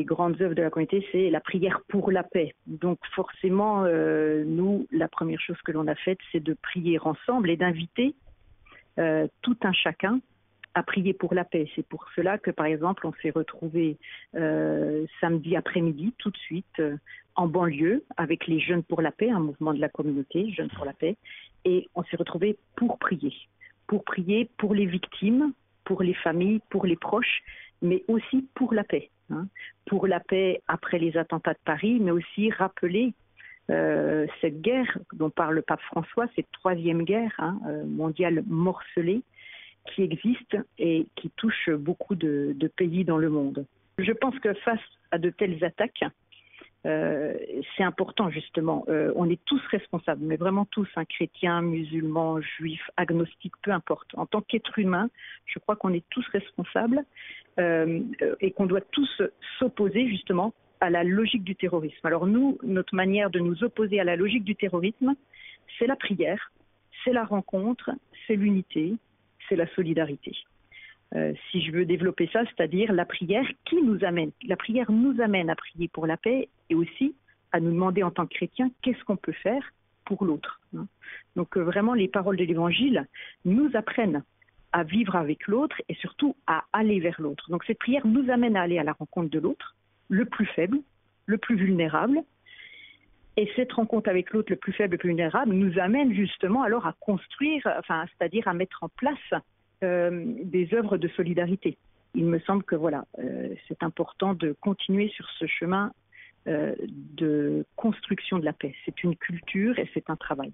grandes œuvres de la communauté, c'est la prière pour la paix. Donc forcément, nous, la première chose que l'on a faite, c'est de prier ensemble et d'inviter tout un chacun à prier pour la paix. C'est pour cela que, par exemple, on s'est retrouvés samedi après-midi, tout de suite, en banlieue, avec les Jeunes pour la paix, un mouvement de la communauté, Jeunes pour la paix, et on s'est retrouvés pour prier pour les victimes, pour les familles, pour les proches, mais aussi pour la paix. Pour la paix après les attentats de Paris, mais aussi rappeler cette guerre dont parle le pape François, cette troisième guerre mondiale morcelée, qui existe et qui touche beaucoup de pays dans le monde. Je pense que face à de telles attaques, c'est important justement, on est tous responsables, mais vraiment tous, chrétiens, musulmans, juifs, agnostiques, peu importe. En tant qu'être humain, je crois qu'on est tous responsables et qu'on doit tous s'opposer justement à la logique du terrorisme. Alors nous, notre manière de nous opposer à la logique du terrorisme, c'est la prière, c'est la rencontre, c'est l'unité, c'est la solidarité. Si je veux développer ça, c'est-à-dire la prière qui nous amène. La prière nous amène à prier pour la paix et aussi à nous demander en tant que chrétiens qu'est-ce qu'on peut faire pour l'autre. Donc vraiment, les paroles de l'Évangile nous apprennent à vivre avec l'autre et surtout à aller vers l'autre. Donc cette prière nous amène à aller à la rencontre de l'autre, le plus faible, le plus vulnérable. Et cette rencontre avec l'autre, le plus faible, le plus vulnérable, nous amène justement alors à construire, c'est-à-dire à mettre en place des œuvres de solidarité. Il me semble que c'est important de continuer sur ce chemin de construction de la paix. C'est une culture et c'est un travail.